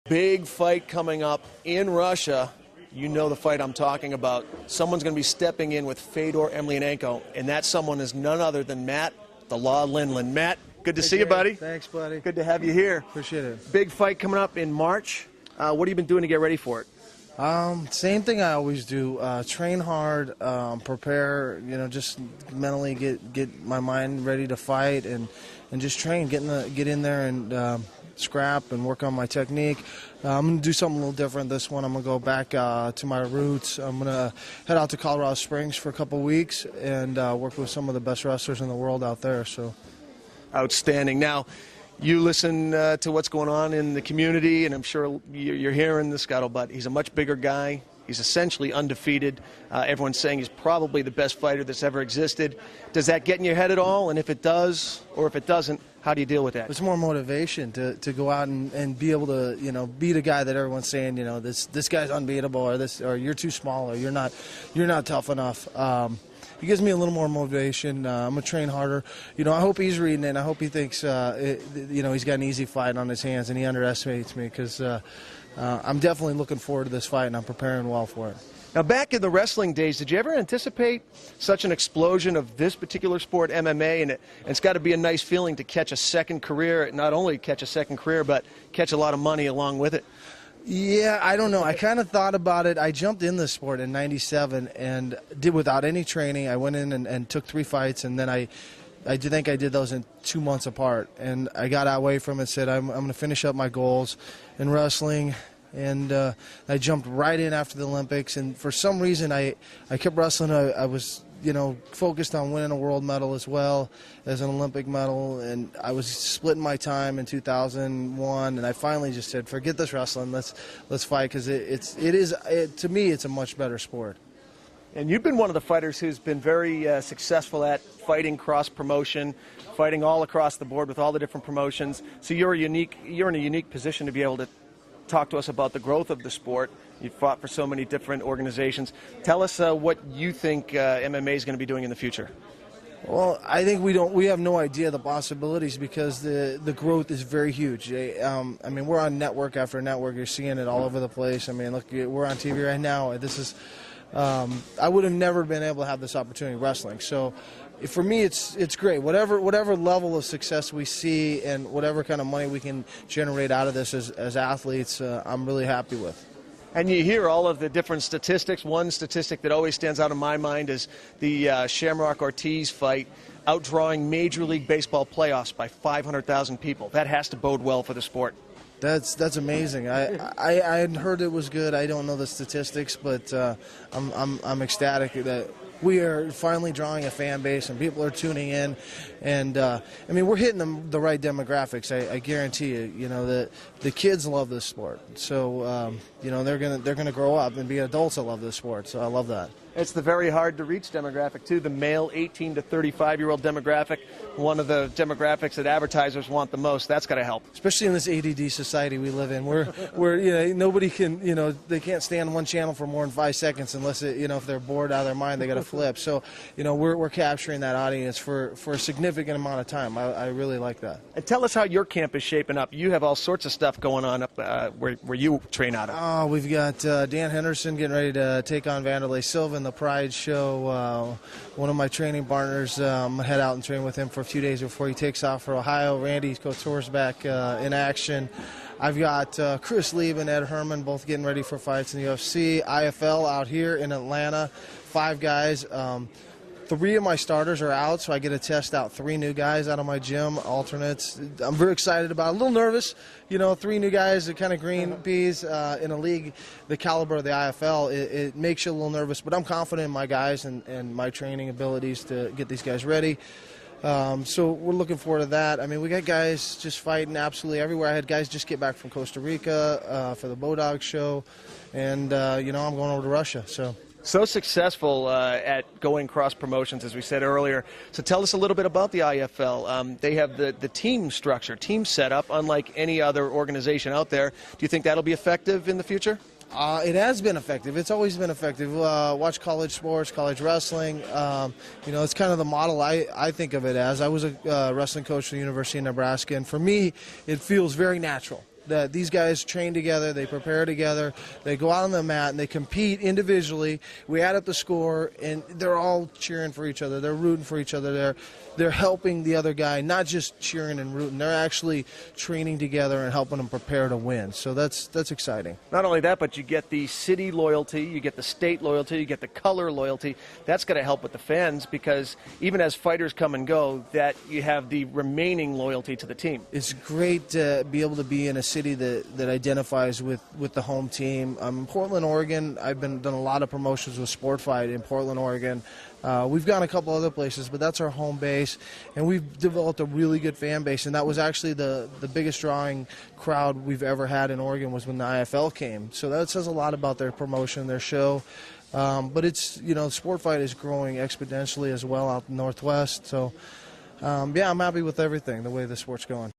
Big fight coming up in Russia. You know the fight I'm talking about. Someone's going to be stepping in with Fedor Emelianenko, and that someone is none other than Matt, the MattLinland. Matt, good to see you, buddy. Thanks, buddy. Good to have you here. Appreciate it. Big fight coming up in March. What have you been doing to get ready for it? Same thing I always do. Train hard, prepare. Just mentally get my mind ready to fight, and just train. Get in there and scrap and work on my technique. I'm going to do something a little different this one. I'm going to go back to my roots. I'm going to head out to Colorado Springs for a couple weeks and work with some of the best wrestlers in the world out there. So, outstanding. Now, you listen to what's going on in the community, and I'm sure you're hearing the scuttlebutt. He's a much bigger guy. He's essentially undefeated. Everyone's saying he's probably the best fighter that's ever existed. Does that get in your head at all? And if it does, or if it doesn't, how do you deal with that? It's more motivation to go out and be able to, beat a guy that everyone's saying, this guy's unbeatable, or you're too small, or you're not tough enough. It gives me a little more motivation. I'm going to train harder. I hope he's reading it. I hope he thinks, he's got an easy fight on his hands, and he underestimates me, because I'm definitely looking forward to this fight, and I'm preparing well for it. Now, back in the wrestling days, did you ever anticipate such an explosion of this particular sport, MMA? And it's got to be a nice feeling to catch a second career, not only catch a second career, but catch a lot of money along with it. Yeah, I don't know. I kind of thought about it. I jumped in the sport in '97 and did without any training. I went in and took 3 fights, and then I think I did those in 2 months apart. And I got away from it and said, I'm going to finish up my goals in wrestling. And I jumped right in after the Olympics. And for some reason, I kept wrestling. I was focused on winning a world medal as well as an Olympic medal, and I was splitting my time in 2001, and I finally just said, forget this wrestling, let's fight, because to me it's a much better sport. And you've been one of the fighters who's been very successful at fighting cross-promotion, fighting all across the board with all the different promotions, so you're in a unique position to be able to talk to us about the growth of the sport. You've fought for so many different organizations. Tell us what you think MMA is going to be doing in the future. Well, I think we have no idea the possibilities, because the growth is very huge. We're on network after network. You're seeing it all over the place. Look, we're on TV right now. This is I would have never been able to have this opportunity wrestling. So for me, it's great. Whatever level of success we see and whatever kind of money we can generate out of this as athletes, I'm really happy with. And you hear all of the different statistics. One statistic that always stands out in my mind is the Shamrock-Ortiz fight outdrawing Major League Baseball playoffs by 500,000 people. That has to bode well for the sport. That's amazing. I had heard it was good. I don't know the statistics, but I'm ecstatic that we are finally drawing a fan base and people are tuning in, and we're hitting the right demographics. I guarantee you. The kids love this sport, so they're gonna grow up and be adults that love this sport. So I love that. It's the very hard to reach demographic too. The male 18 to 35-year-old demographic, one of the demographics that advertisers want the most. That's got to help, especially in this ADD society we live in. Where nobody can they can't stay on one channel for more than 5 seconds unless if they're bored out of their mind they got to flip. So we're capturing that audience for a significant amount of time. I really like that. And tell us how your camp is shaping up. You have all sorts of stuff going on up where you train out of. Oh, we've got Dan Henderson getting ready to take on Vanderlei Silva in the Pride show. One of my training partners, head out and train with him for a few days before he takes off for Ohio. Randy Couture's back in action. I've got Chris Lieb and Ed Herman both getting ready for fights in the UFC. IFL out here in Atlanta, 5 guys. 3 of my starters are out, so I get to test out 3 new guys out of my gym, alternates. I'm very excited about it. A little nervous, 3 new guys, kind of green peas in a league the caliber of the IFL. It makes you a little nervous, but I'm confident in my guys and my training abilities to get these guys ready. So we're looking forward to that. We got guys just fighting absolutely everywhere. I had guys just get back from Costa Rica for the Bodog show, and I'm going over to Russia. So successful at going cross promotions, as we said earlier. So tell us a little bit about the IFL. They have the team structure, team setup, unlike any other organization out there. Do you think that'll be effective in the future? It has been effective. It's always been effective. Watch college sports, college wrestling. It's kind of the model I think of it as. I was a wrestling coach at the University of Nebraska, and for me, it feels very natural. that these guys train together, they prepare together, they go out on the mat and they compete individually. We add up the score, and they're all cheering for each other. They're rooting for each other. They're helping the other guy, not just cheering and rooting. They're actually training together and helping them prepare to win. So that's exciting. Not only that, but you get the city loyalty, you get the state loyalty, you get the color loyalty. That's going to help with the fans, because even as fighters come and go, that you have the remaining loyalty to the team. It's great to be able to be in a city that identifies with the home team. Portland, Oregon, I've done a lot of promotions with Sport Fight in Portland, Oregon. We've gone a couple other places, but that's our home base, and we've developed a really good fan base, and that was actually the biggest drawing crowd we've ever had in Oregon was when the IFL came. So that says a lot about their promotion, their show. But it's, Sport Fight is growing exponentially as well out in the Northwest. So, yeah, I'm happy with everything, the way the sport's going.